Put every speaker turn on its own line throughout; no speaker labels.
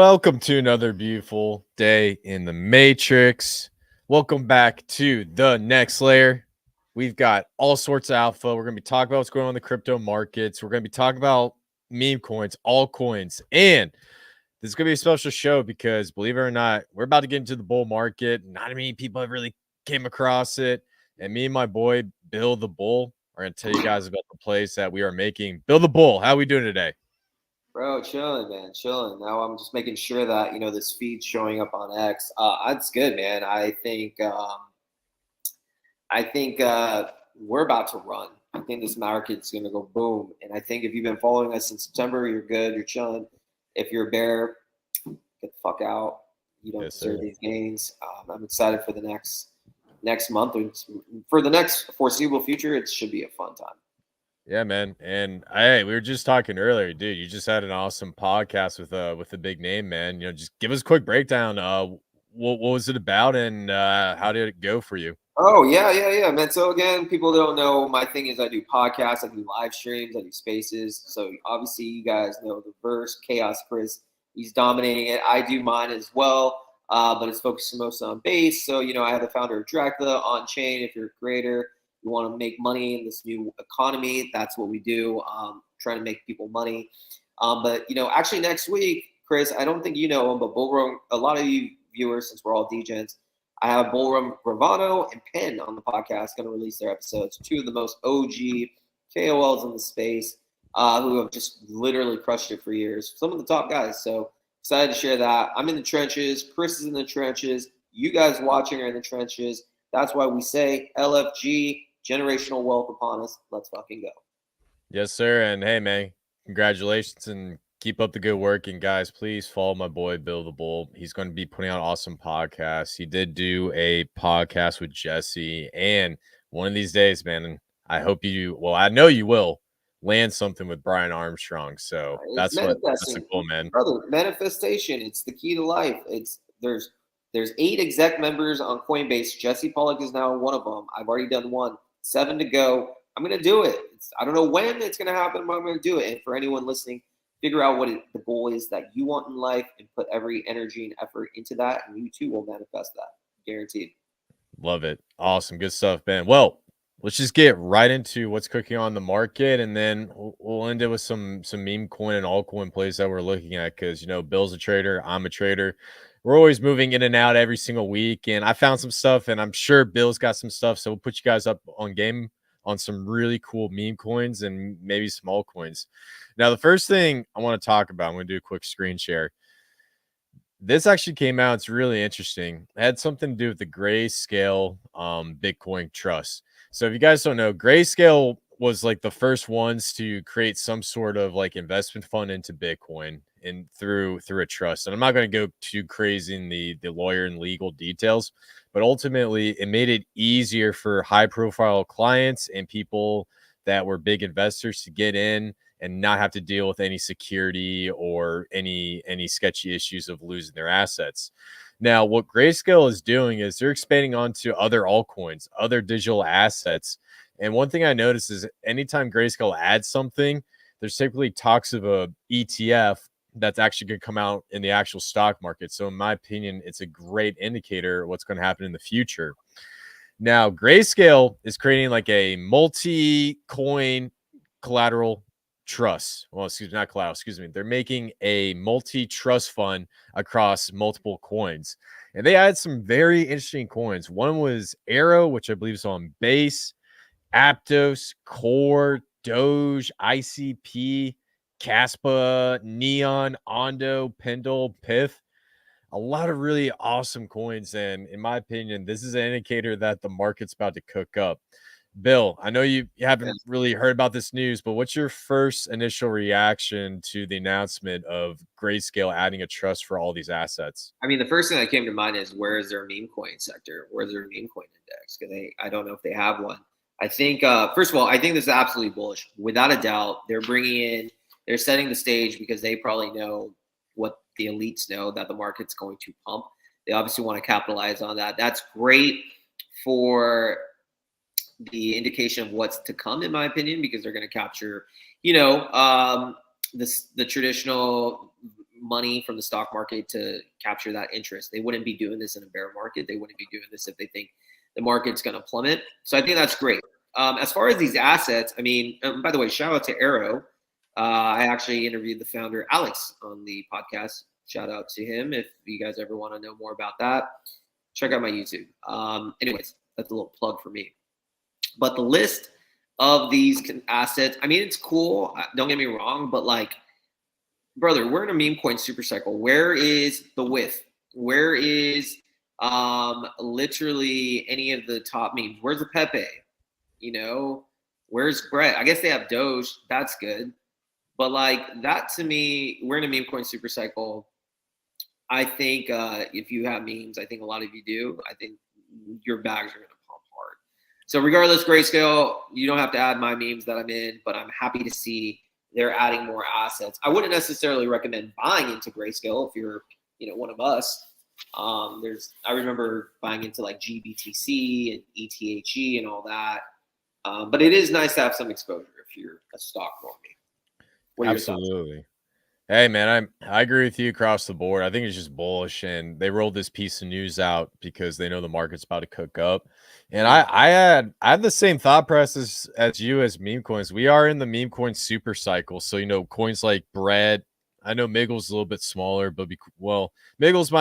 Welcome to another beautiful day in the Matrix. Welcome back to the next layer. We've got all sorts of alpha. We're going to be talking about what's going on in the crypto markets. We're going to be talking about meme coins, altcoins, and this is going to be a special show because, believe it or not, we're about to get into the bull market. Not many people have really came across it. And me and my boy, Bill the Bull, are going to tell you guys about the plays that we are making. Bill the Bull, how are we doing today?
Bro, chilling, man, chilling. Now I'm just making sure that this feed's showing up on X. That's good, man. I think we're about to run. I think this market's gonna go boom. And I think if you've been following us in September, you're good. You're chilling. If you're a bear, get the fuck out. You don't deserve these gains. I'm excited for the next month or for the next foreseeable future. It should be a fun time.
Yeah, man. And we were just talking earlier, dude. You just had an awesome podcast with a big name, man. Just give us a quick breakdown. What was it about, and how did it go for you?
Oh, yeah, man. So again, people that don't know, my thing is I do podcasts, I do live streams, I do spaces. So obviously you guys know the verse, Chaos Chris, he's dominating it. I do mine as well, but it's focused mostly on base. So, I have the founder of Dracula on chain. If you're a creator, you want to make money in this new economy, that's what we do, trying to make people money. But, actually next week, Chris, I don't think you know him, but Bullrun, a lot of you viewers, since we're all degens, I have Bullrun Gravano and Penn on the podcast, going to release their episodes. Two of the most OG KOLs in the space who have just literally crushed it for years. Some of the top guys. So excited to share that. I'm in the trenches. Chris is in the trenches. You guys watching are in the trenches. That's why we say LFG, generational wealth upon us. Let's fucking go.
Yes, sir. And hey, man, congratulations and keep up the good work. And guys, please follow my boy Bill the Bull. He's going to be putting out awesome podcasts. He did do a podcast with Jesse, and one of these days, man, I hope I know you will land something with Brian Armstrong. So that's the goal, man.
Brother, manifestation. It's the key to life. There's 8 exec members on Coinbase. Jesse Pollock is now one of them. I've already done one. 7 to go. I'm going to do it. I don't know when it's going to happen, but I'm going to do it. And for anyone listening, figure out what the goal is that you want in life and put every energy and effort into that, and you too will manifest that. Guaranteed.
Love it. Awesome. Good stuff, Ben. Well, let's just get right into what's cooking on the market, and then we'll end it with some meme coin and altcoin plays that we're looking at because, Bill's a trader. I'm a trader. We're always moving in and out every single week, and I found some stuff, and I'm sure Bill's got some stuff, so we'll put you guys up on game on some really cool meme coins and maybe small coins. Now, the first thing I want to talk about, I'm going to do a quick screen share. This actually came out. It's really interesting. It had something to do with the Grayscale Bitcoin Trust. So if you guys don't know, Grayscale was like the first ones to create some sort of like investment fund into Bitcoin and through a trust. And I'm not going to go too crazy in the lawyer and legal details, but ultimately it made it easier for high profile clients and people that were big investors to get in and not have to deal with any security or any sketchy issues of losing their assets. Now, what Grayscale is doing is they're expanding onto other altcoins, other digital assets. And one thing I noticed is anytime Grayscale adds something, there's typically talks of a ETF that's actually going to come out in the actual stock market. So in my opinion, it's a great indicator of what's going to happen in the future. Now, Grayscale is creating like a multi-coin collateral trust. Well, not collateral, excuse me. They're making a multi-trust fund across multiple coins. And they added some very interesting coins. One was Arrow, which I believe is on Base, Aptos, Core, Doge, ICP, Caspa, Neon, Ondo, Pendle, Pith. A lot of really awesome coins. And in my opinion, this is an indicator that the market's about to cook up. Bill, I know you haven't really heard about this news, but what's your first initial reaction to the announcement of Grayscale adding a trust for all these assets?
I mean, the first thing that came to mind is where is their meme coin sector? Where's their meme coin index? Because I don't know if they have one. I think, first of all, I think this is absolutely bullish. Without a doubt, they're setting the stage because they probably know what the elites know, that the market's going to pump. They obviously want to capitalize on that. That's great for the indication of what's to come, in my opinion, because they're going to capture, the traditional money from the stock market to capture that interest. They wouldn't be doing this in a bear market. They wouldn't be doing this if they think the market's going to plummet. So I think that's great. As far as these assets, I mean, by the way, shout out to Arrow. I actually interviewed the founder, Alex, on the podcast. Shout out to him. If you guys ever want to know more about that, check out my YouTube. Anyways, that's a little plug for me. But the list of these assets, I mean, it's cool. Don't get me wrong, but like, brother, we're in a meme coin super cycle. Where is the width? Where is literally any of the top memes? Where's the Pepe? You know, where's Brett? I guess they have Doge. That's good. But like that to me, we're in a meme coin super cycle. I think if you have memes, I think a lot of you do. I think your bags are going to pump hard. So regardless, Grayscale, you don't have to add my memes that I'm in, but I'm happy to see they're adding more assets. I wouldn't necessarily recommend buying into Grayscale if you're, one of us. I remember buying into like GBTC and ETHE and all that. But it is nice to have some exposure if you're a stock market.
Absolutely. Hey man, I agree with you across the board. I think it's just bullish, and they rolled this piece of news out because they know the market's about to cook up. And I had the same thought process as you as meme coins. We are in the meme coin super cycle. So coins like Bread. I know Miggles a little bit smaller, but Miggles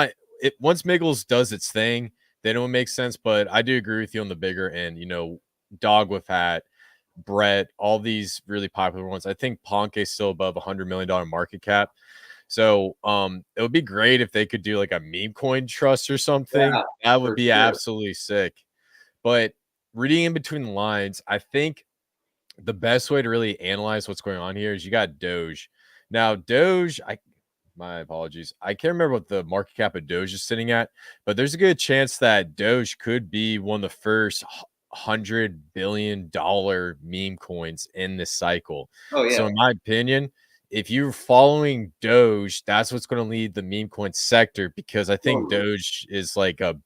once Miggles does its thing, then it will make sense. But I do agree with you on the bigger end. Dog with Hat, Brett, all these really popular ones. I think Ponke is still above $100 million market cap. So it would be great if they could do like a meme coin trust or something.
Yeah,
that would be absolutely sick. But reading in between the lines, I think the best way to really analyze what's going on here is you got Doge. Now, Doge, my apologies. I can't remember what the market cap of Doge is sitting at, but there's a good chance that Doge could be one of the first $100 billion meme coins in this cycle.
Oh, yeah.
So in my opinion, if you're following Doge, that's what's going to lead the meme coin sector, because I think Doge is like a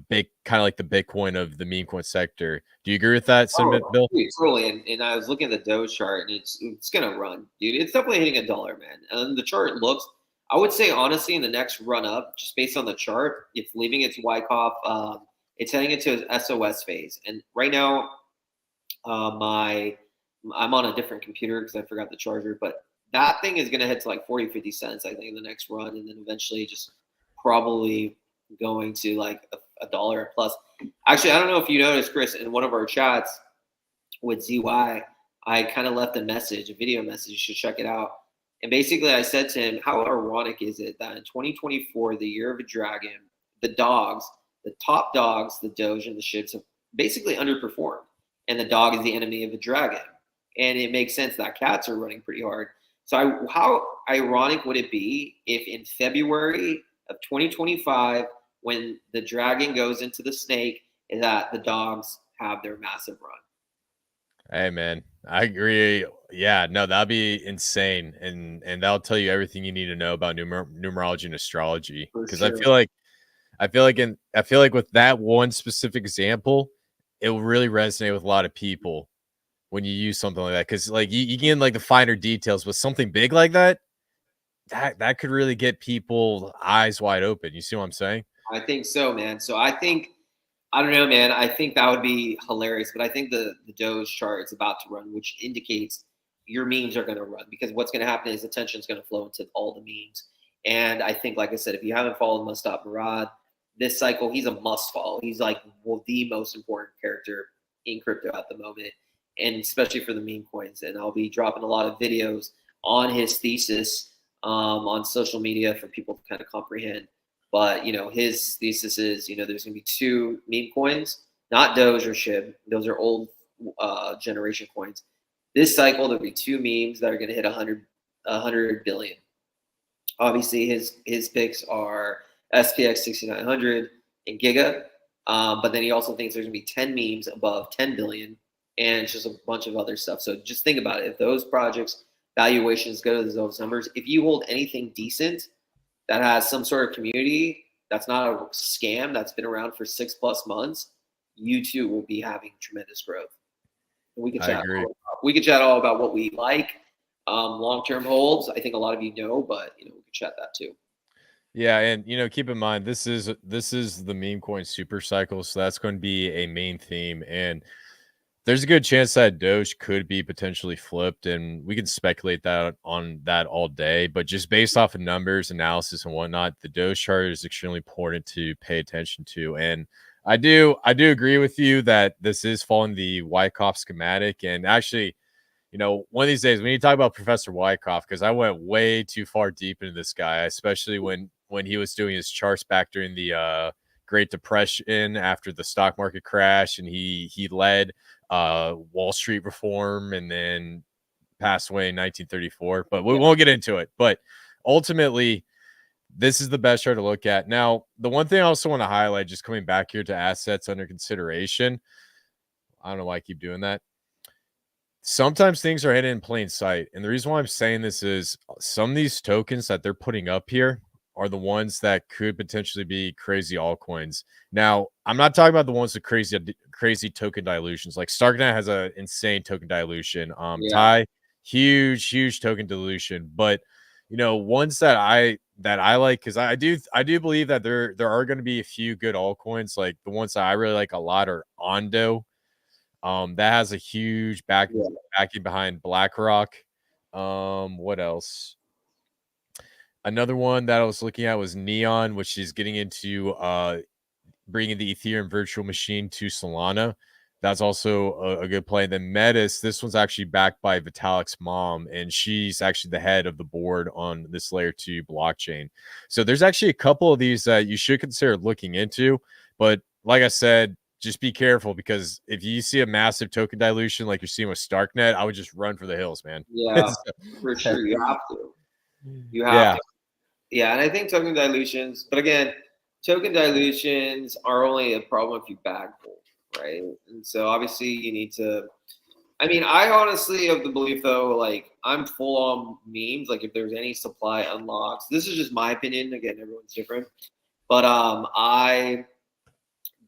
big kind of like the Bitcoin of the meme coin sector. Do you agree with that sentiment, Bill?
Totally. And I was looking at the Doge chart, and it's gonna run, dude. It's definitely hitting $1, man. And the chart looks, I would say honestly, in the next run up, just based on the chart, it's leaving its Wyckoff. It's heading into its SOS phase. And right now, I'm on a different computer because I forgot the charger, but that thing is gonna head to like 40, 50 cents, I think, in the next run, and then eventually just probably going to like $1 plus. Actually, I don't know if you noticed, Chris, in one of our chats with ZY, I kind of left a video message. You should check it out. And basically, I said to him, how ironic is it that in 2024, the year of a dragon, the top dogs, the Doge and the Ships have basically underperformed. And the dog is the enemy of the dragon. And it makes sense that cats are running pretty hard. So how ironic would it be if in February of 2025, when the dragon goes into the snake, is that the dogs have their massive run?
Hey man, I agree. Yeah, no, that'd be insane, and that'll tell you everything you need to know about numerology and astrology. Because I feel like with that one specific example, it will really resonate with a lot of people when you use something like that. Because like you get like the finer details, with something big like that, that could really get people eyes wide open. You see what I'm saying?
I think so, man. So I don't know, man. I think that would be hilarious. But I think the Doge chart is about to run, which indicates your memes are going to run, because what's going to happen is attention is going to flow into all the memes. And I think, like I said, if you haven't followed Mustap Murad this cycle, he's a must follow. He's like the most important character in crypto at the moment, and especially for the meme coins. And I'll be dropping a lot of videos on his thesis on social media for people to kind of comprehend. But, his thesis is, there's going to be 2 meme coins, not Doge or SHIB. Those are old generation coins. This cycle, there'll be 2 memes that are going to hit 100 billion. Obviously, his picks are SPX 6900 and Giga. But then he also thinks there's going to be 10 memes above 10 billion, and just a bunch of other stuff. So just think about it. If those projects valuations go to those numbers, if you hold anything decent that has some sort of community, that's not a scam, that's been around for 6+ months, you too will be having tremendous growth. And we could chat all about what we like. long-term holds. I think a lot of you know, but we can chat that too.
Yeah, and keep in mind this is the meme coin super cycle, so that's going to be a main theme, and there's a good chance that Doge could be potentially flipped, and we can speculate that on that all day. But just based off of numbers, analysis, and whatnot, the Doge chart is extremely important to pay attention to. And I do agree with you that this is following the Wyckoff schematic, and actually one of these days we need to talk about Professor Wyckoff because I went way too far deep into this guy, especially when he was doing his charts back during the Great Depression after the stock market crash, and he led Wall Street reform and then passed away in 1934. But we won't get into it. But ultimately, this is the best chart to look at. Now, the one thing I also want to highlight, just coming back here to assets under consideration, I don't know why I keep doing that. Sometimes things are hidden in plain sight. And the reason why I'm saying this is some of these tokens that they're putting up here are the ones that could potentially be crazy altcoins. Now, I'm not talking about the ones with crazy token dilutions. Like Starknet has an insane token dilution.
Yeah.
Tie, huge token dilution. But ones that I like, because I do believe that there are going to be a few good altcoins. Like the ones that I really like a lot are Ondo. That has a huge backing behind BlackRock. What else? Another one that I was looking at was Neon, which is getting into bringing the Ethereum virtual machine to Solana. That's also a good play. And then Metis, this one's actually backed by Vitalik's mom, and she's actually the head of the board on this layer 2 blockchain. So there's actually a couple of these that you should consider looking into. But like I said, just be careful, because if you see a massive token dilution like you're seeing with Starknet, I would just run for the hills, man.
Yeah, for sure. You have to. You have
Yeah.
to. Yeah, and I think token dilutions, but again, token dilutions are only a problem if you bag hold, right? And so obviously you need to. I mean, I honestly have the belief though, like I'm full on memes. Like if there's any supply unlocks, this is just my opinion. Again, everyone's different, but I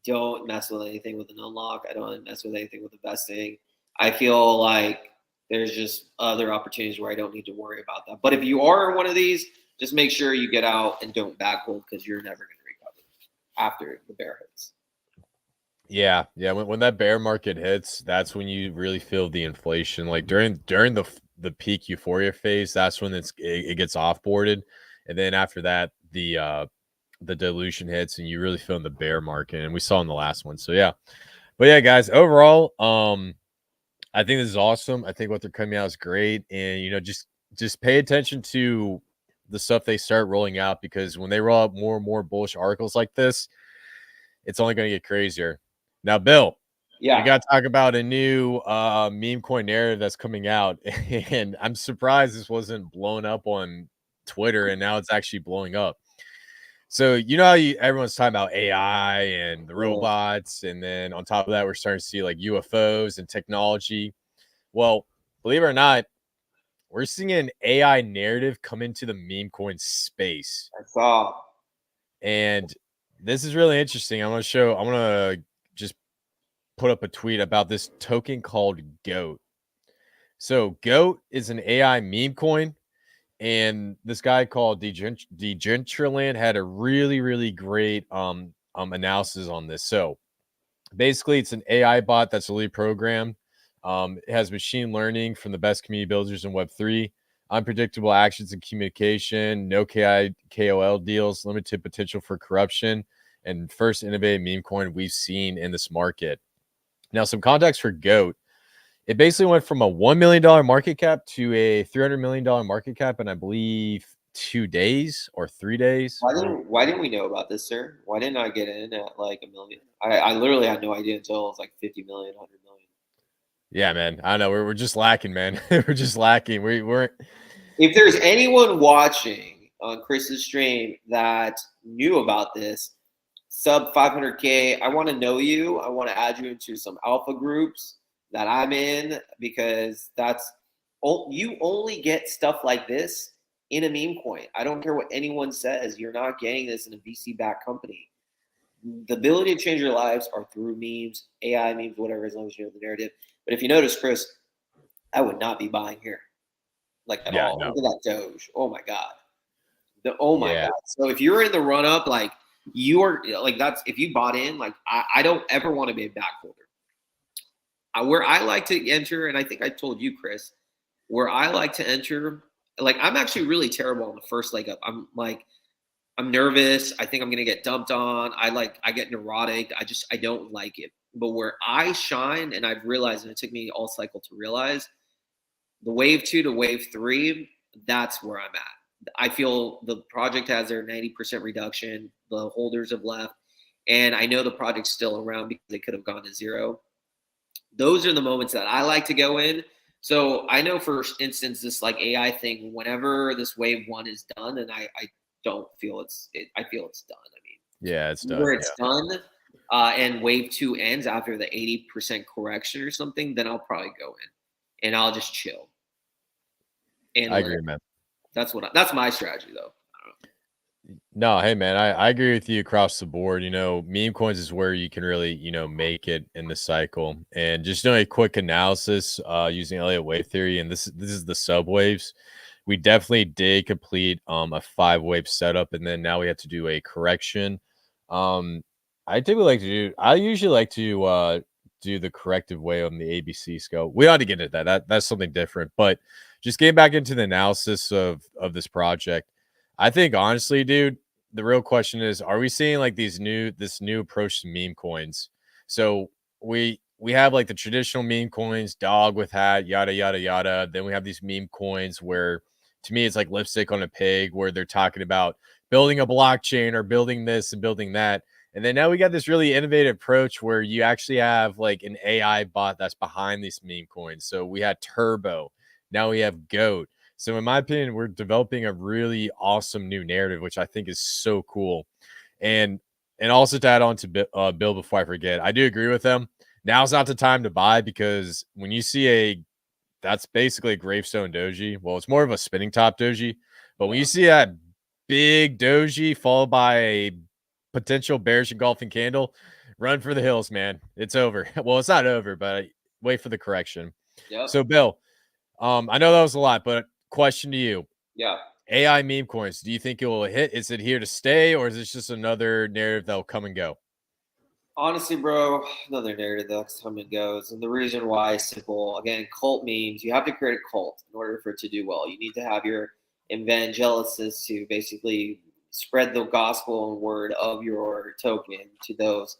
don't mess with anything with an unlock. I don't mess with anything with investing. I feel like there's just other opportunities where I don't need to worry about that. But if you are one of these, just make sure you get out and don't backhold, because you're never going to recover after the bear hits.
Yeah. When that bear market hits, that's when you really feel the inflation. Like during the peak euphoria phase, that's when it gets offboarded, and then after that, the dilution hits, and you really feel in the bear market, and we saw in the last one. So yeah, but yeah, guys, overall, I think this is awesome. I think what they're coming out is great, and just pay attention to the stuff they start rolling out, because when they roll out more and more bullish articles like this, it's only going to get crazier. Now, Bill, we
Yeah.
got to talk about a new meme coin narrative that's coming out, and I'm surprised this wasn't blown up on Twitter, and now it's actually blowing up. So how everyone's talking about AI and the robots, and then on top of that, we're starting to see like UFOs and technology. Well, believe it or not, we're seeing an AI narrative come into the meme coin space,
I saw.
and this is really interesting. I'm gonna just put up a tweet about this token called GOAT. So GOAT is an AI meme coin, and this guy called Degentraland had a really great analysis on this. So basically, it's an AI bot that's really programmed. It has machine learning from the best community builders in Web3, unpredictable actions and communication, no KOL deals, limited potential for corruption, and first innovative meme coin we've seen in this market. Now, some context for GOAT. It basically went from a $1 million market cap to a $300 million market cap in, I believe, 2 days or 3 days.
Why didn't we know about this, sir? Why didn't I get in at like $1 million? I literally had no idea until it was like 50 million, 100 million.
Yeah, man. I know we're just lacking, man. We're just lacking. We're
If there's anyone watching on Chris's stream that knew about this, sub 500K, I want to know you. I want to add you into some alpha groups that I'm in, because you only get stuff like this in a meme coin. I don't care what anyone says. You're not getting this in a VC-backed company. The ability to change your lives are through memes, AI memes, whatever, as long as you know the narrative. But if you notice, Chris, I would not be buying here. like at
Yeah,
all.
no.
Look at that Doge. Oh my god. Oh my
Yeah.
god. So if you're in the run up, like you are like that's if you bought in, like I don't ever want to be a backholder. Where I like to enter, and I think I told you, Chris, where I like to enter, like I'm actually really terrible on the first leg up. I'm nervous. I think I'm gonna get dumped on. I get neurotic. I don't like it. But where I shine, and I've realized, and it took me all cycle to realize, the wave two to wave three, that's where I'm at. I feel the project has their 90% reduction. The holders have left. And I know the project's still around because they could have gone to zero. Those are the moments that I like to go in. So I know, for instance, this like AI thing, whenever this wave one is done, and I don't feel I feel it's done. I
Yeah, it's
mean, where
done.
it's
Yeah.
done, and wave two ends after the 80% correction or something, then I'll probably go in and I'll just chill and
I
let it.
agree, man.
That's my strategy though.
No, hey man, I agree with you across the board. Meme coins is where you can really, make it in the cycle. And just doing a quick analysis using Elliott wave theory, and this is the subwaves. We definitely did complete a 5 wave setup, and then now we have to do a correction. I usually like to do the corrective wave on the ABC scope. We ought to get into that. That's something different. But just getting back into the analysis of this project. I think honestly, dude, the real question is, are we seeing like this new approach to meme coins? So we have like the traditional meme coins, dog with hat, yada yada yada. Then we have these meme coins where to me it's like lipstick on a pig, where they're talking about building a blockchain or building this and building that. And then now we got this really innovative approach where you actually have like an AI bot that's behind these meme coins. So we had Turbo, now we have Goat. So in my opinion, we're developing a really awesome new narrative, which I think is so cool. And also to add on to Bill, before I forget, I do agree with them. Now's not the time to buy, because when you see that's basically a gravestone doji. Well, it's more of a spinning top doji, but when you see that big doji followed by a potential bearish engulfing candle, run for the hills, man. It's over. Well, it's not over, but wait for the correction.
Yep.
So, Bill, I know that was a lot, but question to you:
Yeah.
AI meme coins, do you think it will hit? Is it here to stay, or is this just another narrative that will come and go?
Honestly, bro, another narrative that's come and goes. And the reason why is simple. Again, cult memes, you have to create a cult in order for it to do well. You need to have your evangelists to basically spread the gospel and word of your token to those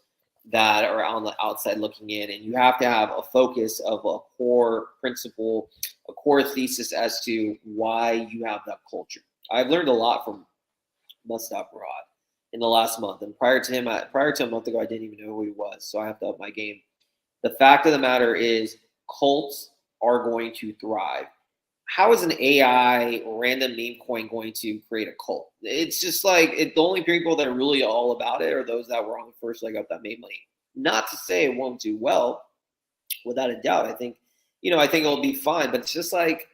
that are on the outside looking in. And you have to have a focus of a core principle, a core thesis as to why you have that culture. I've learned a lot from Mustaf Rod in the last month. And prior to a month ago, I didn't even know who he was. So I have to up my game. The fact of the matter is, cults are going to thrive. How is an AI random meme coin going to create a cult? It's just like the only people that are really all about it are those that were on the first leg up that made money. Not to say it won't do well, without a doubt. I think it'll be fine, but it's just like,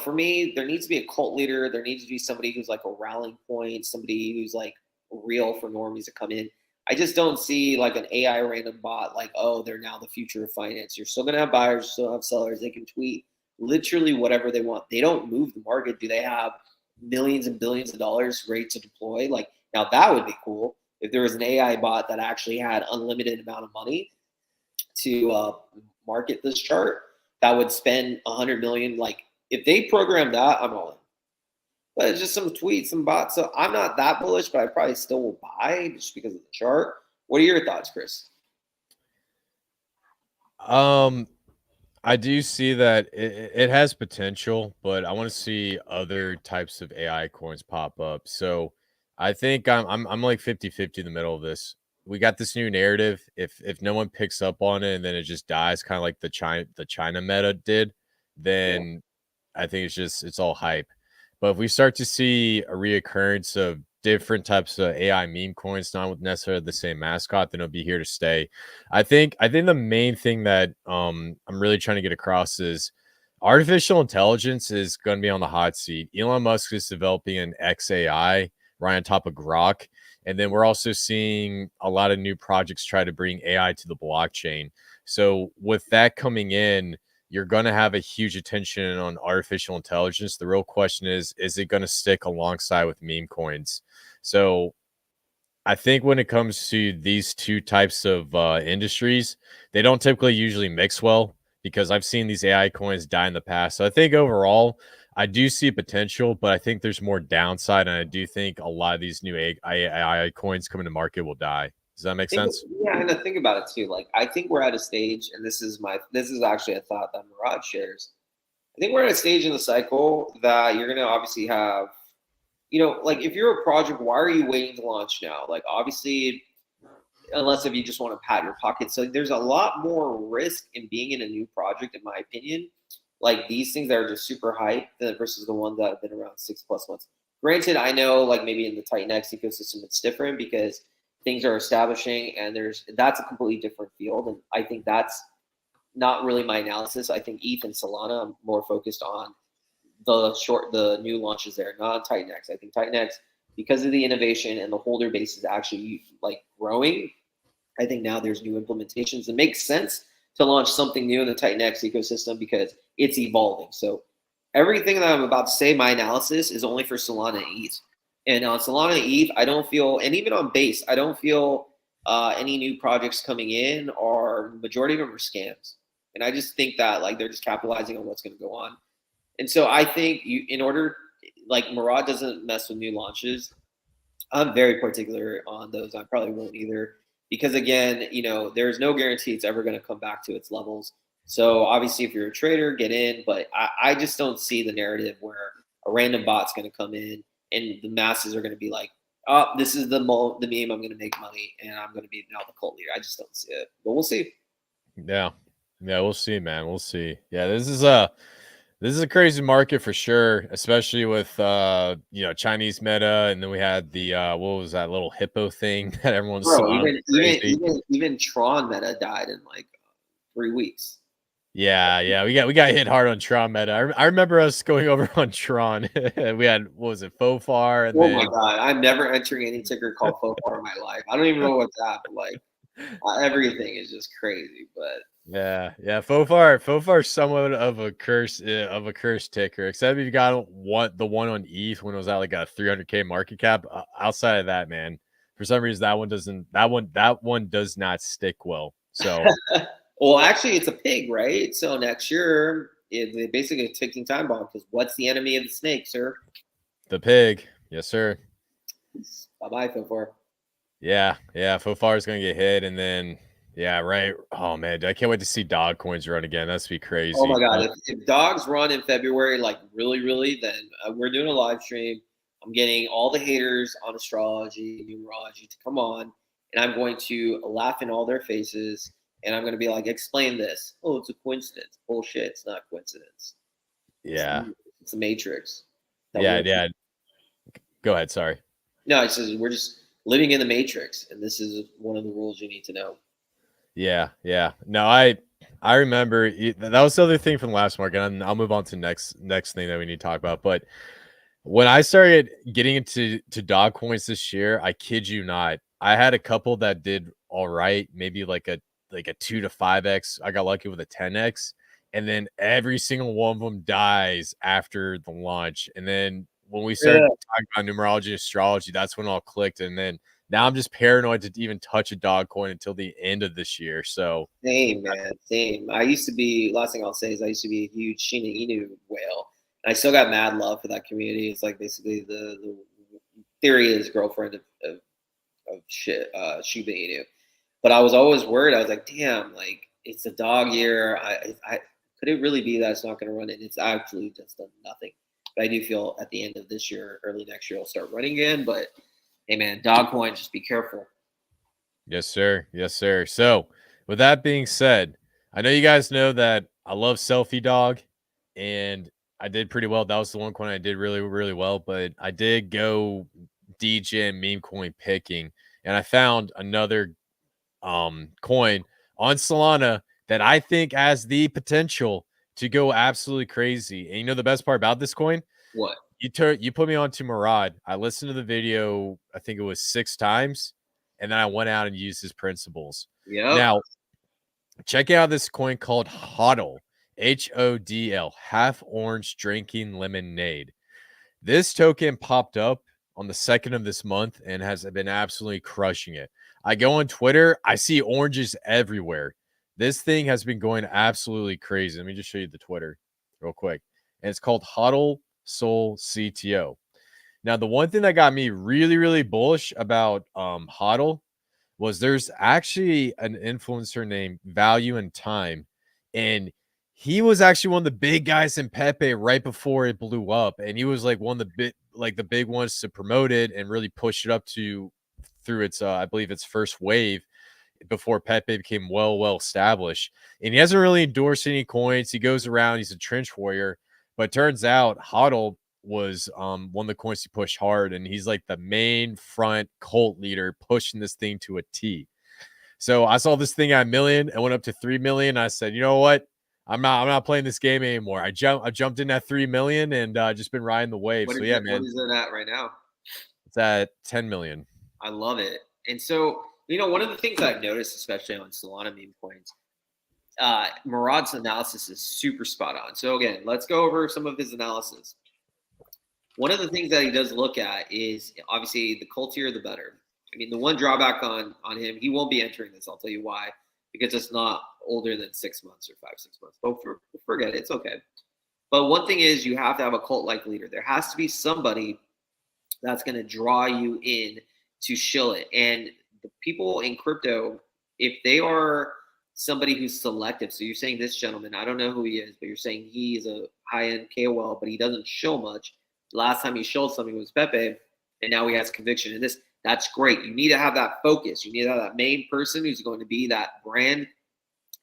for me, there needs to be a cult leader. There needs to be somebody who's like a rallying point, somebody who's like real for normies to come in. I just don't see like an AI random bot like, oh, they're now the future of finance. You're still going to have buyers, you still have sellers. They can tweet literally whatever they want. They don't move the market. Do they have millions and billions of dollars ready to deploy? Like, now that would be cool if there was an AI bot that actually had unlimited amount of money to market this chart that would spend 100 million. Like, if they program that, I'm all in. But it's just some tweets, some bots. So I'm not that bullish, but I probably still will buy just because of the chart. What are your thoughts, Chris?
Um, I do see that it has potential, but I want to see other types of AI coins pop up. So I think I'm like 50-50 in the middle of this. We got this new narrative. If no one picks up on it and then it just dies, kind of like the China meta did,
Yeah.
then I think it's all hype. But if we start to see a reoccurrence of different types of AI meme coins, not with necessarily the same mascot, then it'll be here to stay. I think the main thing that I'm really trying to get across is artificial intelligence is going to be on the hot seat. Elon Musk is developing an XAI right on top of Grok. And then we're also seeing a lot of new projects try to bring AI to the blockchain. So with that coming in, you're going to have a huge attention on artificial intelligence. The real question is it going to stick alongside with meme coins? So I think when it comes to these two types of industries, they don't typically usually mix well because I've seen these AI coins die in the past. So I think overall, I do see potential, but I think there's more downside. And I do think a lot of these new AI coins coming to market will die. Does that make sense?
Yeah, and I think about it too. Like, I think we're at a stage, and this is actually a thought that Murad shares. I think we're at a stage in the cycle that you're gonna obviously have, like if you're a project, why are you waiting to launch now? Like, obviously, unless if you just want to pat your pocket. So there's a lot more risk in being in a new project, in my opinion. Like these things that are just super hype versus the ones that have been around 6+ months. Granted, I know like maybe in the Titan X ecosystem it's different because things are establishing and that's a completely different field. And I think that's not really my analysis. I think ETH and Solana, I'm more focused on the new launches there, not on Titan X. I think Titan X, because of the innovation and the holder base is actually like growing. I think now there's new implementations. It makes sense to launch something new in the Titan X ecosystem because it's evolving. So everything that I'm about to say, my analysis is only for Solana and ETH. And on Solana and ETH, I don't feel, and even on Base, I don't feel any new projects coming in, or majority of them are scams. And I just think that like they're just capitalizing on what's going to go on. And so I think in order, like Murad doesn't mess with new launches. I'm very particular on those. I probably won't either because again, there's no guarantee it's ever going to come back to its levels. So obviously, if you're a trader, get in. But I just don't see the narrative where a random bot's going to come in and the masses are going to be like, "Oh, this is the meme. I'm going to make money and I'm going to be now the cult leader." I just don't see it, but we'll see.
Yeah. Yeah, we'll see, man. We'll see. Yeah, this is a crazy market for sure, especially with Chinese meta, and then we had the what was that little hippo thing that everyone
Bro,
saw?
even Tron meta died in like 3 weeks.
Yeah, we got hit hard on Tron meta. I remember us going over on Tron. We had what was it, Fofar, and
Oh my
then
god, I'm never entering any ticker called FOFAR in my life. I don't even know what's that, but like everything is just crazy. But
yeah, Fofar is somewhat of a curse ticker, except if you got the one on ETH when it was at like a 300K market cap. Outside of that, man, for some reason that one does not stick well. So
well, actually, it's a pig, right? So next year, it's basically a ticking time bomb because what's the enemy of the snake, sir?
the pig, yes sir.
Bye bye, FOFAR.
Yeah, Fofar is gonna get hit, and then yeah, right. Oh man, I can't wait to see dog coins run again. That's be
Oh my
crazy.
god, if dogs run in February, like really, really, then we're doing a live stream. I'm getting all the haters on astrology, numerology to come on, and I'm going to laugh in all their faces, and I'm going to be like, explain this. Oh, it's a coincidence. Bullshit. It's not a coincidence.
Yeah,
It's a matrix.
yeah. Go ahead. Sorry.
No, it says we're just living in the matrix, and this is one of the rules you need to know.
Yeah. No, I remember that was the other thing from the last market. And I'll move on to next thing that we need to talk about. But when I started getting into dog coins this year, I kid you not, I had a couple that did all right, maybe like a 2 to 5x. I got lucky with a 10x, and then every single one of them dies after the launch. And then when we started talking about numerology, astrology, that's when it all clicked. And then now I'm just paranoid to even touch a dog coin until the end of this year. So
Same, man. Same. I used to be, last thing I'll say is I used to be a huge Shiba Inu whale. And I still got mad love for that community. It's like basically the theory is girlfriend of Shiba Inu. But I was always worried. I was like, damn, like it's a dog year. I could it really be that it's not going to run it? It's actually just done nothing. But I do feel at the end of this year, early next year, it'll start running again. But hey, man, dog coin, just be careful.
yes, sir. Yes, sir. So with that being said, I know you guys know that I love Selfie Dog, and I did pretty well. That was the one coin I did really, really well. But I did go DJ and meme coin picking, and I found another coin on Solana that I think has the potential to go absolutely crazy. And you know the best part about this coin?
What?
You put me on to Murad. I listened to the video, I think it was 6 times, and then I went out and used his principles.
Yep.
Now, check out this coin called HODL. HODL, half orange drinking lemonade. This token popped up on the 2nd of this month and has been absolutely crushing it. I go on Twitter, I see oranges everywhere. This thing has been going absolutely crazy. Let me just show you the Twitter real quick. And it's called Huddle Soul CTO. Now, the one thing that got me really, really bullish about Huddle was there's actually an influencer named Value and Time, and he was actually one of the big guys in Pepe right before it blew up, and he was like one of the big ones to promote it and really push it up to through its I believe its first wave before Pepe became well established. And he hasn't really endorsed any coins. He goes around, he's a trench warrior, but turns out Hodl was one of the coins he pushed hard, and he's like the main front cult leader pushing this thing to a T. So I saw this thing at 1 million. I went up to 3 million. I said, you know what? I'm not playing this game anymore. I jumped in at 3 million and just been riding the wave. So yeah, man.
What is it at right now?
It's at 10 million.
I love it. And so, one of the things I've noticed, especially on Solana meme coins, Murad's analysis is super spot on. So again, let's go over some of his analysis. One of the things that he does look at is obviously the cultier, the better. I mean, the one drawback on him, he won't be entering this. I'll tell you why. Because it's not older than 6 months or 6 months. But forget it. It's okay. But one thing is you have to have a cult-like leader. There has to be somebody that's going to draw you in to shill it. And the people in crypto, if they are somebody who's selective, so you're saying this gentleman, I don't know who he is, but you're saying he is a high-end KOL, but he doesn't shill much. Last time he showed something was Pepe, and now he has conviction in this. That's great. You need to have that focus. You need to have that main person who's going to be that brand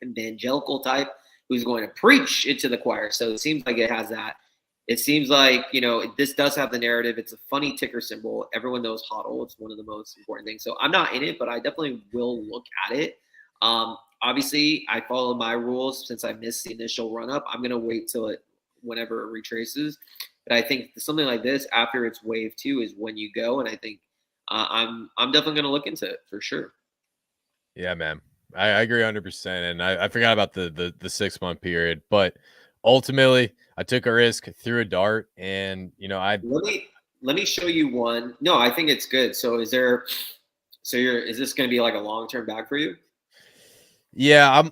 evangelical type who's going to preach into the choir. So it seems like it has that. It seems like, this does have the narrative. It's a funny ticker symbol. Everyone knows HODL. It's one of the most important things. So I'm not in it, but I definitely will look at it. Obviously, I follow my rules since I missed the initial run-up. I'm going to wait till whenever it retraces. But I think something like this, after it's wave 2, is when you go. And I think I'm definitely going to look into it for sure.
Yeah, man. I agree 100%. And I forgot about the 6-month period. But ultimately, I took a risk, threw a dart, and
let me show you one. No, I think it's good. So is this going to be like a long-term bag for you?
Yeah,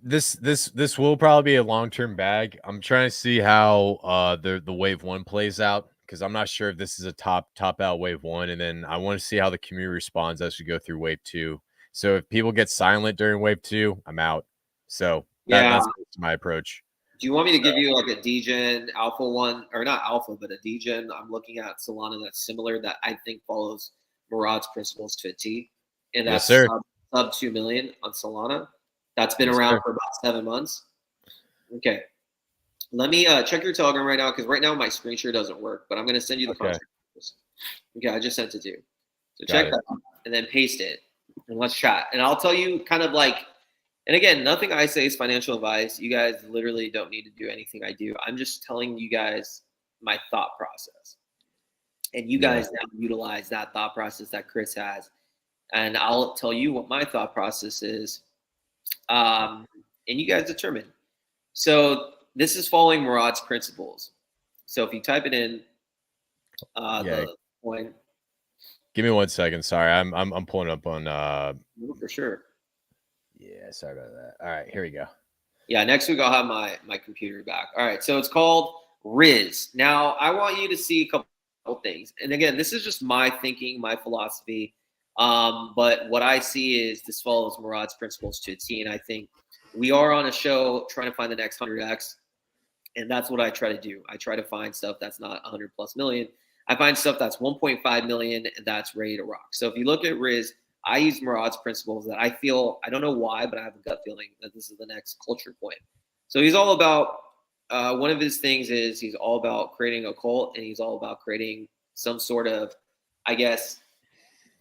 this will probably be a long-term bag. I'm trying to see how the wave 1 plays out, because I'm not sure if this is a top out wave 1, and then I want to see how the community responds as we go through wave 2. So if people get silent during wave 2, I'm out. So that's my approach.
Do you want me to give you like a DGen alpha one, or not alpha, but a DGen? I'm looking at Solana that's similar, that I think follows Murad's principles to a T, and that's sub 2 million on Solana. That's been around for about 7 months. Okay. Let me check your Telegram right now, because right now my screen share doesn't work, but I'm going to send you the contract. Okay, I just sent it to you. So check that out and then paste it, and let's chat. And I'll tell you kind of like, and again, nothing I say is financial advice. You guys literally don't need to do anything I do. I'm just telling you guys my thought process. And you guys now utilize that thought process that Chris has. And I'll tell you what my thought process is. And you guys determine. So this is following Murad's principles. So if you type it in, the point.
Give me 1 second. Sorry, I'm pulling up on.
For sure.
Yeah, sorry about that. All right, here we go.
Yeah, next week I'll have my computer back. All right, so it's called Riz. Now I want you to see a couple things, and again, this is just my thinking, my philosophy. But what I see is this follows Murad's principles to a T, and I think we are on a show trying to find the next 100x, and that's what I try to do. I try to find stuff that's not 100 plus million. I find stuff that's 1.5 million and that's ready to rock. So if you look at Riz, I use Murad's principles that I feel, I don't know why, but I have a gut feeling that this is the next culture point. So he's all about, one of his things is he's all about creating a cult, and he's all about creating some sort of, I guess,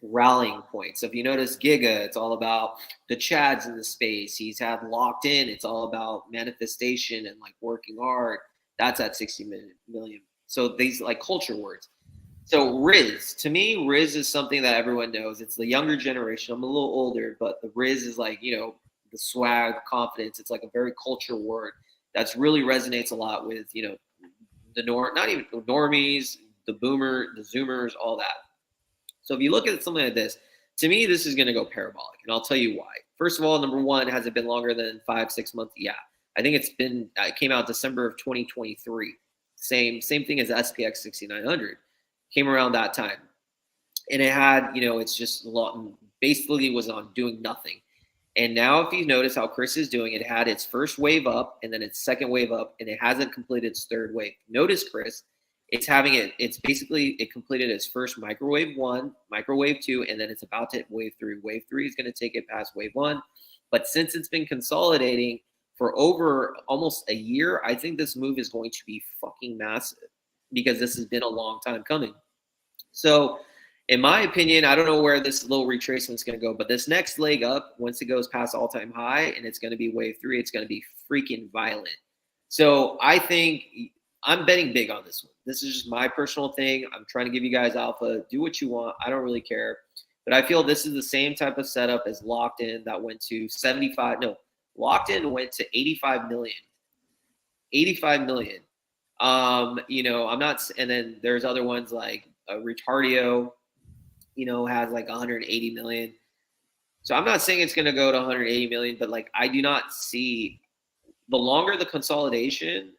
rallying point. So if you notice Giga, it's all about the Chads in the space. He's had Locked In. It's all about manifestation and like working hard. That's at 60 million. So these like culture words. So Riz, to me, Riz is something that everyone knows. It's the younger generation. I'm a little older, but the Riz is like, the swag, confidence. It's like a very culture word. That's really resonates a lot with, not even normies, the zoomers, all that. So if you look at something like this, to me, this is going to go parabolic, and I'll tell you why. First of all, number one, has it been longer than 5-6 months? Yeah, I think it came out December of 2023. Same thing as the SPX 6900 came around that time, and it had, it's just basically was on doing nothing. And now, if you notice how Chris is doing, it had its first wave up and then its second wave up, and it hasn't completed its third wave. Notice, Chris, it's basically, it completed its first microwave 1, microwave 2, and then it's about to hit wave 3. Wave 3 is going to take it past wave 1. But since it's been consolidating for over almost a year, I think this move is going to be fucking massive because this has been a long time coming. So, in my opinion, I don't know where this little retracement is going to go, but this next leg up, once it goes past all-time high and it's going to be wave 3, it's going to be freaking violent. So I think I'm betting big on this one. This is just my personal thing. I'm trying to give you guys alpha. Do what you want. I don't really care. But I feel this is the same type of setup as Locked In that went to 75. No, Locked In went to 85 million. 85 million. I'm not, and then there's other ones like Retardio, has like 180 million. So I'm not saying it's going to go to 180 million, but like I do not see, the longer the consolidation,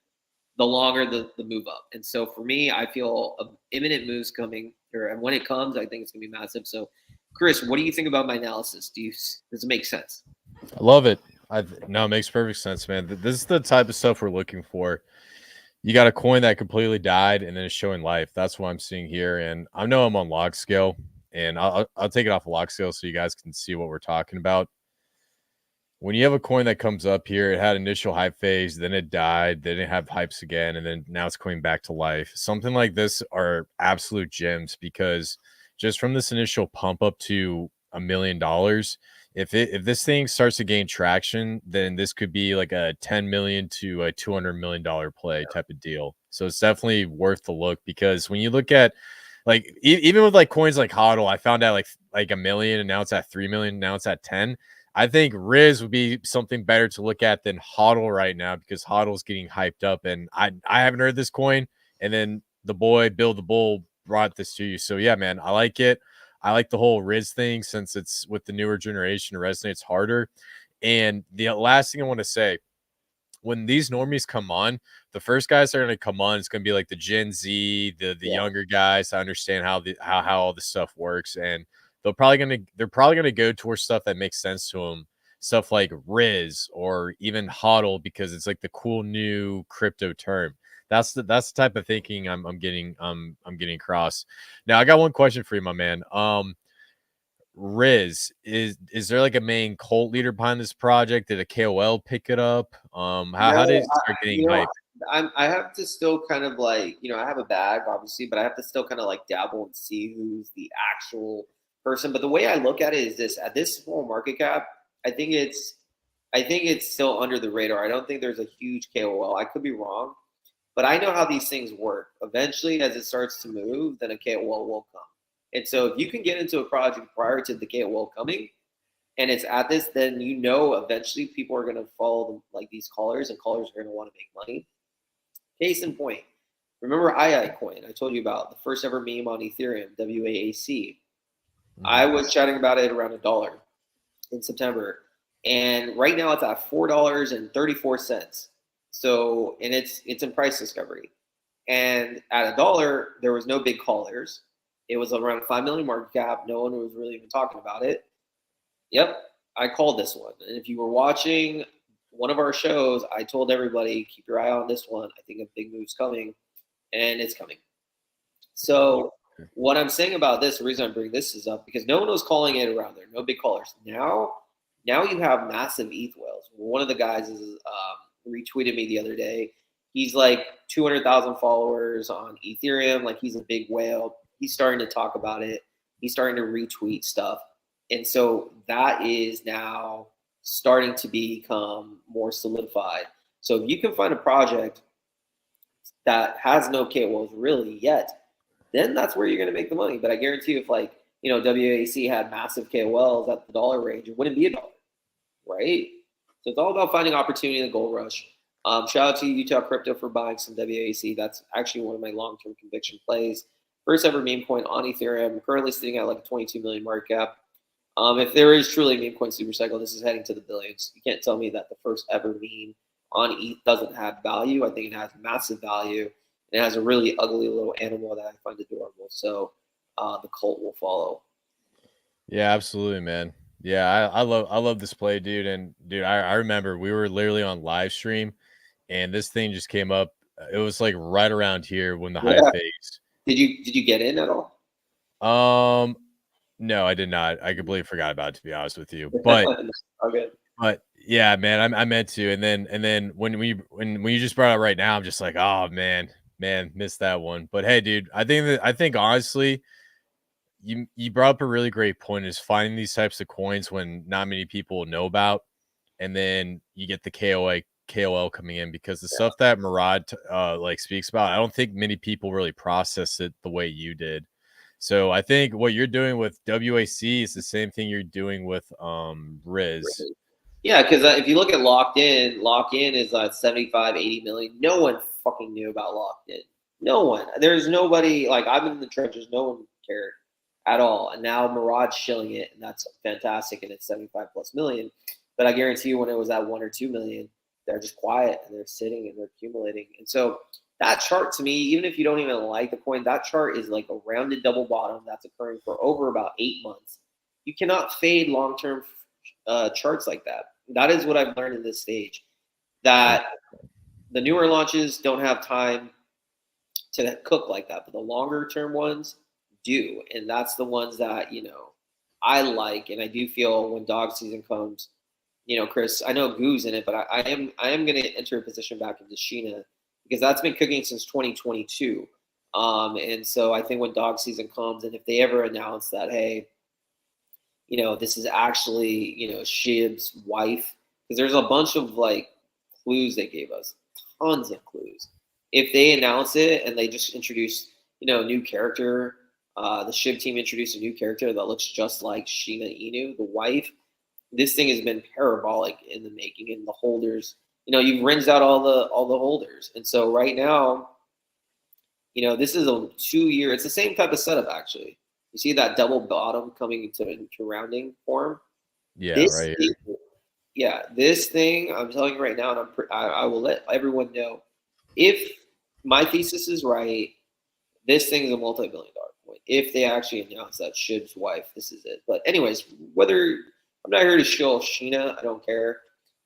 the longer the move up. And so for me, I feel imminent moves coming here, and when it comes, I think it's going to be massive. So, Chris, what do you think about my analysis? Does it make sense?
I love it. No, it makes perfect sense, man. This is the type of stuff we're looking for. You got a coin that completely died and then it's showing life. That's what I'm seeing here. And I know I'm on log scale, and I'll take it off of log scale so you guys can see what we're talking about. When you have a coin that comes up here, it had initial hype phase, then it died, then it have hypes again, and then now it's coming back to life. Something like this are absolute gems, because just from this initial pump up to $1 million, if this thing starts to gain traction, then this could be like a 10 million to a $200 million play type of deal. So it's definitely worth the look, because when you look at like even with like coins like HODL, I found out like $1 million, and now it's at 3 million, now it's at 10. I think Riz would be something better to look at than HODL right now, because HODL is getting hyped up, and I haven't heard this coin, and then the boy Bill the Bull brought this to you. So yeah, man, I like it. I like the whole Riz thing, since it's with the newer generation, it resonates harder. And the last thing I want to say, when these normies come on, the first guys that are going to come on, it's going to be like the Gen Z, the younger guys to understand how all this stuff works, and they're probably going to go towards stuff that makes sense to them, stuff like Riz or even HODL, because it's like the cool new crypto term. That's the type of thinking I'm getting across. Now I got one question for you, my man. Riz, is there like a main cult leader behind this project? Did a KOL pick it up? How did it start getting hyped?
I have to still kind of like, I have a bag obviously, but I have to still kind of like dabble and see who's the actual person. But the way I look at it is this: at this small market cap, I think it's still under the radar. I don't think there's a huge KOL. I could be wrong, but I know how these things work. Eventually, as it starts to move, then a KOL will come. And so if you can get into a project prior to the KOL coming, and it's at this, then eventually people are going to follow them, like these callers, and callers are going to want to make money. Case in point, remember II coin I told you about, the first ever meme on Ethereum, WAAC. I was chatting about it around $1 in September, and right now it's at $4.34. So, and it's in price discovery, and at $1 there was no big callers. It was around 5 million market cap. No one was really even talking about it. Yep, I called this one, and if you were watching one of our shows, I told everybody, keep your eye on this one. I think a big move's coming, and it's coming. So what I'm saying about this, the reason I'm bringing this is up, because no one was calling it around there. No big callers. Now you have massive ETH whales. One of the guys is retweeted me the other day. He's like 200,000 followers on Ethereum. Like, he's a big whale. He's starting to talk about it. He's starting to retweet stuff. And so that is now starting to become more solidified. So if you can find a project that has no KOLs really yet, then that's where you're going to make the money. But I guarantee you, if WAC had massive KOLs at the dollar range, it wouldn't be $1, right? So it's all about finding opportunity in the gold rush. Shout out to Utah Crypto for buying some WAC. That's actually one of my long-term conviction plays. First ever meme coin on Ethereum, currently sitting at like a 22 million market cap. If there is truly a meme coin super cycle, this is heading to the billions. You can't tell me that the first ever meme on ETH doesn't have value. I think it has massive value. It has a really ugly little animal that I find adorable. So the cult will follow.
Yeah, absolutely, man. Yeah, I love this play, dude. And dude, I remember we were literally on live stream and this thing just came up. It was like right around here when the high
Yeah.
phase.
Did you get in at all?
Um, no, I did not. I completely forgot about it, to be honest with you. But
Okay.
yeah, man, I meant to. And then when you just brought it up right now, I'm just like, oh man, missed that one. But hey, dude, I think honestly, you brought up a really great point is finding these types of coins when not many people know about, and then you get the KOL coming in because the stuff that Murad like speaks about, I don't think many people really process it the way you did. So I think what you're doing with WAC is the same thing you're doing with Riz.
Yeah, because if you look at Locked In is 75, 80 million. No one fucking knew about Locked In. No one. There's nobody, like, I've been in the trenches. No one cared at all. And now Murad's shilling it, and that's fantastic, and it's 75 plus million. But I guarantee you when it was at 1 or 2 million, they're just quiet, and they're sitting, and they're accumulating. And so that chart to me, even if you don't even like the coin, that chart is like a rounded double bottom that's occurring for over about 8 months. You cannot fade long-term charts like that. That is what I've learned in this stage. That the newer launches don't have time to cook like that, but the longer term ones do, and that's the ones that I like, and I do feel when dog season comes. Chris, I know Goo's in it, but I am going to enter a position back into Sheena because that's been cooking since 2022. And so I think when dog season comes, and if they ever announce that, hey, this is actually, Shib's wife, because there's a bunch of like clues they gave us, tons of clues. If they announce it and they just introduce, a new character, the Shib team introduced a new character that looks just like Sheena Inu, the wife. This thing has been parabolic in the making, and the holders, you've rinsed out all the holders, and so right now, this is a 2 year. It's the same type of setup actually. You see that double bottom coming into rounding form.
Yeah,
This
right
thing,
here.
yeah, this thing I'm telling you right now, and I will let everyone know if my thesis is right. This thing is a multi-billion-dollar coin. If they actually announce that Shib's wife, this is it. But anyways, whether I'm not here to show Sheena, I don't care.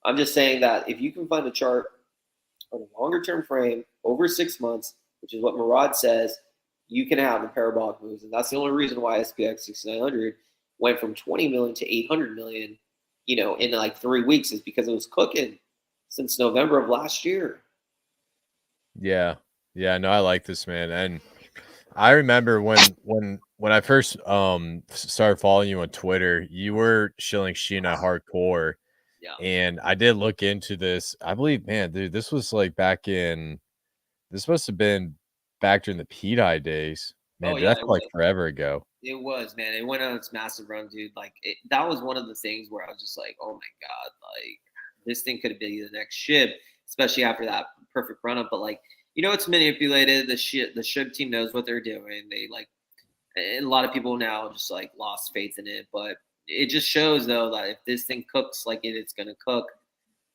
I'm just saying that if you can find a chart on a longer term frame over 6 months, which is what Murad says, you can have the parabolic moves. And that's the only reason why SPX 6900 went from 20 million to 800 million, in like 3 weeks, is because it was cooking since November of last year.
Yeah. Yeah, no, I like this, man. And I remember when I first started following you on Twitter, you were shilling Sheena hardcore.
Yeah.
And I did look into this. I believe, man, dude, this was like this must have been back during the PDI days. Man,
Oh
dude,
yeah,
that's like forever ago.
it was, man. It went on its massive run, dude. Like that was one of the things where I was just like, oh my god, like this thing could be the next Shib, especially after that perfect run up. But like, it's manipulated. The Shib team knows what they're doing. They like, and a lot of people now just like lost faith in it. But it just shows though that if this thing cooks like it's gonna cook,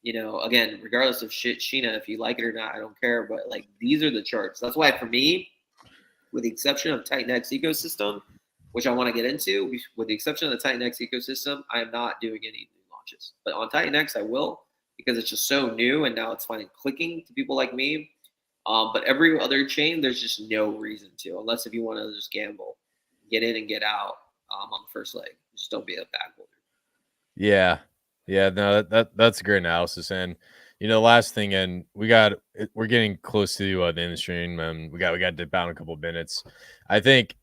again, regardless of Sheena, if you like it or not, I don't care. But like these are the charts. That's why for me, with the exception of Titan X ecosystem, which I want to get into, with the exception of the Titan X ecosystem, I am not doing any new launches. But on Titan X, I will, because it's just so new and now it's finally clicking to people like me. But every other chain, there's just no reason to, unless if you want to just gamble, get in and get out on the first leg. Just don't be a bag holder.
Yeah. Yeah, no, that's a great analysis. And last thing, and we're getting close to the end of the stream, and we got to about in a couple of minutes. I think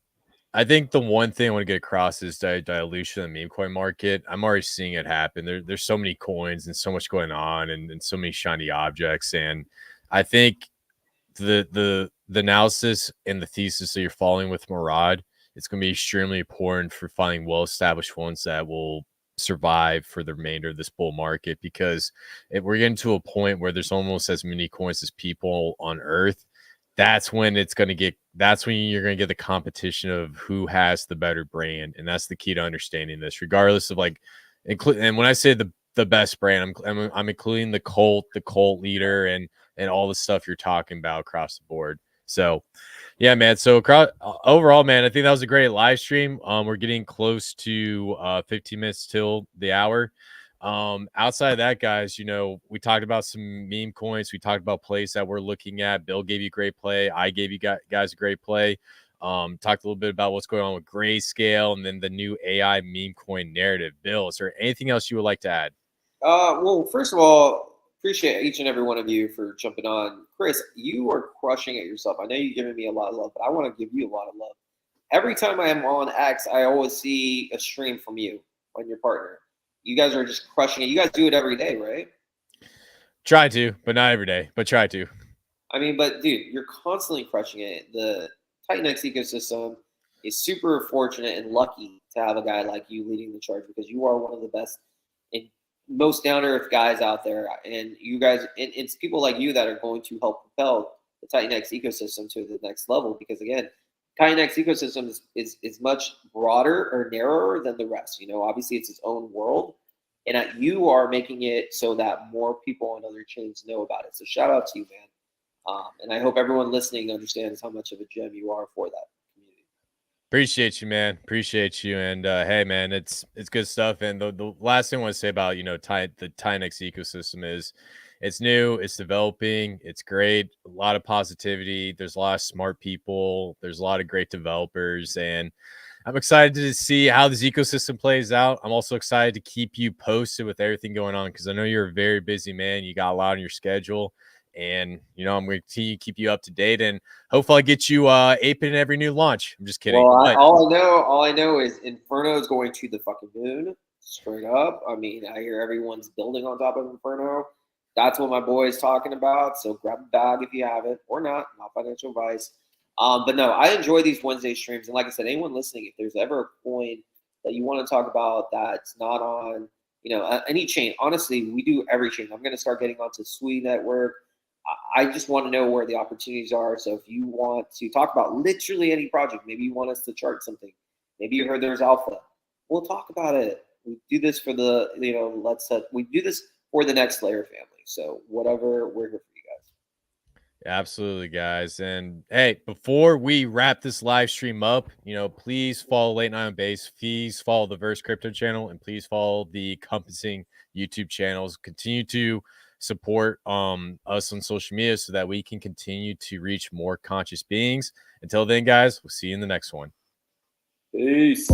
the one thing I want to get across is dilution in the meme coin market. I'm already seeing it happen. There's so many coins and so much going on, and so many shiny objects. And I think the analysis and the thesis that you're following with Murad, it's going to be extremely important for finding well established ones that will survive for the remainder of this bull market, because if we're getting to a point where there's almost as many coins as people on Earth, that's when you're going to get the competition of who has the better brand. And that's the key to understanding this, regardless of like, and when I say the best brand, I'm including the cult leader, and all the stuff you're talking about across the board. So yeah, man. So overall, man, I think that was a great live stream. We're getting close to 15 minutes till the hour. Outside of that, guys, we talked about some meme coins. We talked about plays that we're looking at. Bill gave you great play. I gave you guys a great play. Talked a little bit about what's going on with Grayscale and then the new AI meme coin narrative. Bill, is there anything else you would like to add?
Well, first of all, appreciate each and every one of you for jumping on. Chris, you are crushing it yourself. I know you're giving me a lot of love, but I want to give you a lot of love. Every time I am on X, I always see a stream from you and your partner. You guys are just crushing it. You guys do it every day, right?
Try to, but not every day, but try to.
I mean, but dude, you're constantly crushing it. The Titan X ecosystem is super fortunate and lucky to have a guy like you leading the charge, because you are one of the best and most down to earth guys out there. And you guys, it's people like you that are going to help propel the Titan X ecosystem to the next level. Because again, Titan X ecosystem is much broader or narrower than the rest. Obviously it's its own world, and you are making it so that more people on other chains know about it. So shout out to you, man. And I hope everyone listening understands how much of a gem you are for that community.
Appreciate you, man. Appreciate you. And hey, man, it's good stuff. And the last thing I want to say about the Titan X ecosystem is it's new, it's developing, it's great, a lot of positivity. There's a lot of smart people, there's a lot of great developers, and I'm excited to see how this ecosystem plays out. I'm also excited to keep you posted with everything going on, because I know you're a very busy man. You got a lot on your schedule. And I'm going to keep you up to date, and hopefully I get you aping every new launch. I'm just kidding.
Well, all I know is Inferno is going to the fucking moon, straight up. I mean, I hear everyone's building on top of Inferno. That's what my boy is talking about. So grab a bag if you have it, or not financial advice. But no, I enjoy these Wednesday streams, and like I said, anyone listening, if there's ever a coin that you want to talk about that's not on any chain, honestly, we do every chain. I'm going to start getting onto Sui Network. I just want to know where the opportunities are. So if you want to talk about literally any project, maybe you want us to chart something, maybe you heard there's alpha, we'll talk about it. We do this for the, we do this for the next layer family. So whatever, we're here for you guys.
Absolutely, guys. And hey, before we wrap this live stream up, please follow Late Night on Base. Please follow the Verse Crypto channel, and please follow the Compassing YouTube channels. Continue to support us on social media so that we can continue to reach more conscious beings. Until then, guys, we'll see you in the next one.
Peace.